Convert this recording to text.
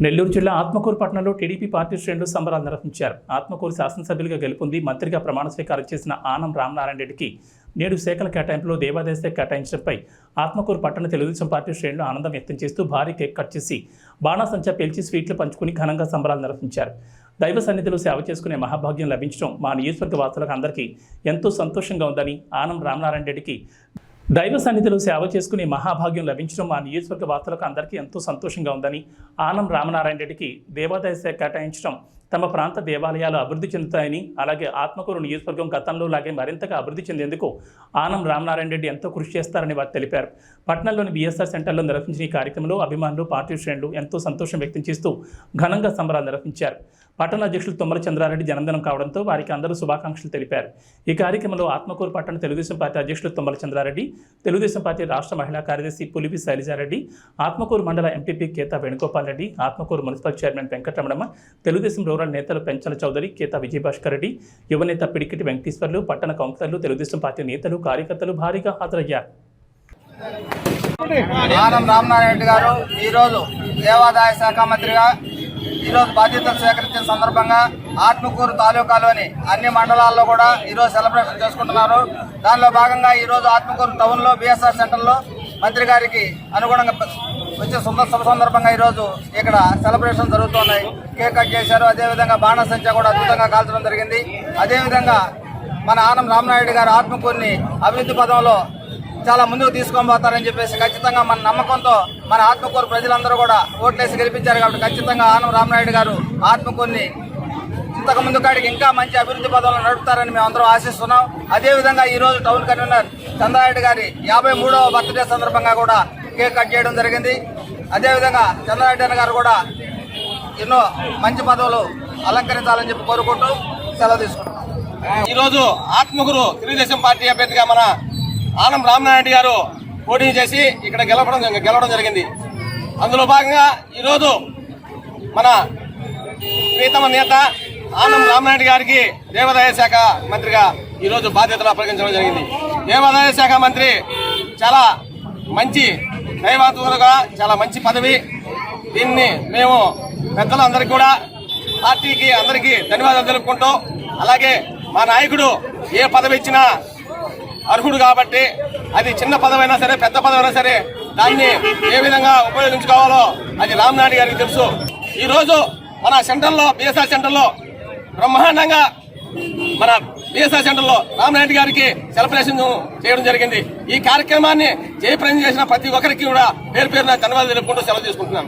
నెల్లూరు జిల్లా ఆత్మకూరు పట్టణంలో TDP party శ్రేణులు సంబరాలు నిర్వహించారు. ఆత్మకూరు శాసనసభ్యులుగా గెలుపొంది మంత్రిగా ప్రమాణ స్వీకారం చేసిన ఆనం రామనారాయణ రెడ్డికి నేడు శాఖల కేటాయింపులో దేవాదాయ శాఖ కేటాయించడంపై ఆత్మకూరు పట్టణ తెలుగుదేశం పార్టీ శ్రేణులు ఆనందం వ్యక్తం చేస్తూ భారీ కేక్ కట్ చేసి బాణాసంచా పేల్చి స్వీట్లు పంచుకుని ఘనంగా సంబరాలు నిర్వహించారు. దైవ సన్నిధిలో సేవ చేసుకునే మహాభాగ్యం లభించడం మా నియోజకవర్గ వాసులకు అందరికీ ఎంతో సంతోషంగా ఉందని ఆనం రామనారాయణ రెడ్డికి దైవ సన్నిధిలో సేవ చేసుకునే మహాభాగ్యం లభించడం మా నియోజకవర్గ వార్తలకు అందరికీ ఎంతో సంతోషంగా ఉందని ఆనం రామనారాయణ రెడ్డికి దేవాదాయ శాఖ కేటాయించడం తమ ప్రాంత దేవాలయాలు అభివృద్ధి చెందుతాయని, అలాగే ఆత్మకూరు నియోజకవర్గం గతంలో లాగే మరింతగా అభివృద్ధి చెందేందుకు ఆనం రామనారాయణ రెడ్డి ఎంతో కృషి చేస్తారని వారు తెలిపారు. పట్టణంలోని బీఎస్ఆర్ సెంటర్లో నిర్వహించిన ఈ కార్యక్రమంలో అభిమానులు, పార్టీ శ్రేణులు ఎంతో సంతోషం వ్యక్తం చేస్తూ ఘనంగా సంబరాలు నిర్వహించారు. పట్టణ అధ్యక్షులు తుమ్మల చంద్రారెడ్డి జన్మదినం కావడంతో వారికి అందరూ శుభాకాంక్షలు తెలిపారు. ఈ కార్యక్రమంలో ఆత్మకూరు పట్టణ తెలుగుదేశం పార్టీ అధ్యక్షులు తుమ్మల చంద్రారెడ్డి, తెలుగుదేశం పార్టీ రాష్ట్ర మహిళా కార్యదర్శి పులిపి శైలజారెడ్డి, ఆత్మకూరు మండల MPP Ketha Venugopal Reddy, Atmakur municipal chairman Venkataramanamma, Telugu Desam rural నేతలు పెంచల చౌదరి, కేతా విజయభాస్కర్ రెడ్డి, యువనేత పిడికిటి వెంకటేశ్వర్లు, పట్టణ కౌన్సిలర్లు, తెలుగుదేశం పార్టీ నేతలు, కార్యకర్తలు భారీగా హాజరయ్యారు. ఆనం రామనారాయణ రెడ్డి గారు ఈరోజు దేవాదాయ శాఖ మంత్రిగా ఈరోజు బాధ్యతలు స్వీకరించిన సందర్భంగా ఆత్మకూరు తాలూకాలోని అన్ని మండలాల్లో కూడా ఈరోజు సెలబ్రేషన్ చేసుకుంటున్నారు. దానిలో భాగంగా ఈరోజు ఆత్మకూరు టౌన్లో బీఎస్ఆర్ సెంటర్లో మంత్రి గారికి అనుగుణంగా వచ్చే శుభ సందర్భంగా ఈరోజు ఇక్కడ సెలబ్రేషన్ జరుగుతున్నాయి. కేక్ కట్ చేశారు. అదేవిధంగా బాణసంచా కూడా అద్భుతంగా కాల్చడం జరిగింది. అదేవిధంగా మన ఆనం రామనాయుడు గారు ఆత్మకూరుని అభివృద్ధి పదంలో చాలా ముందుకు తీసుకొని పోతారని చెప్పేసి ఖచ్చితంగా మన నమ్మకంతో మన ఆత్మకూరు ప్రజలందరూ కూడా ఓట్లేసి గెలిపించారు. కాబట్టి ఖచ్చితంగా ఆనం రామనాయుడు గారు ఆత్మకూరుని ఇంతకు ముందు కాడికి ఇంకా మంచి అభివృద్ధి పదంలో నడుపుతారని మేము అందరం ఆశిస్తున్నాం. అదేవిధంగా ఈరోజు టౌన్ కన్వీనర్ చంద్రారెడ్డి గారి 53వ బర్త్డే సందర్భంగా కూడా కేక్ కట్ చేయడం జరిగింది. అదేవిధంగా చంద్రారెడ్డి గారు కూడా ఎన్నో మంచి పదవులు అలంకరించాలని చెప్పి కోరుకుంటూ సెలవు తీసుకుంటాం. ఈరోజు ఆత్మకూరు తెలుగుదేశం పార్టీ అభ్యర్థిగా మన ఆనం రామనారాయణ గారు పోటీ చేసి ఇక్కడ గెలవడం జరిగింది. అందులో భాగంగా ఈరోజు మన ప్రీతమ నేత ఆనం రామనారాయణ గారికి దేవాదాయ శాఖ మంత్రిగా ఈరోజు బాధ్యతలు అప్పగించడం జరిగింది. దేవాదాయ శాఖ మంత్రి చాలా మంచి దైవాత్మకులుగా చాలా మంచి పదవి. దీన్ని మేము పెద్దలందరికీ కూడా పార్టీకి అందరికీ ధన్యవాదాలు తెలుపుకుంటూ, అలాగే మా నాయకుడు ఏ పదవి ఇచ్చినా అర్హుడు కాబట్టి అది చిన్న పదవైనా సరే పెద్ద పదవైనా సరే దాన్ని ఏ విధంగా ఉపయోగించుకోవాలో అది రామనాయుడు గారికి తెలుసు. ఈరోజు మన సెంటర్లో బీఎస్ఆర్ సెంటర్లో బ్రహ్మాండంగా మన బీఎస్ఆర్ సెంటర్లో రామనాయుడు గారికి సెలబ్రేషన్ చేయడం జరిగింది. ఈ కార్యక్రమాన్ని జయప్రదం చేసిన ప్రతి ఒక్కరికి కూడా పేరు పేరున ధన్యవాదాలు తెలుపుకుంటూ సెలవు తీసుకుంటున్నాను.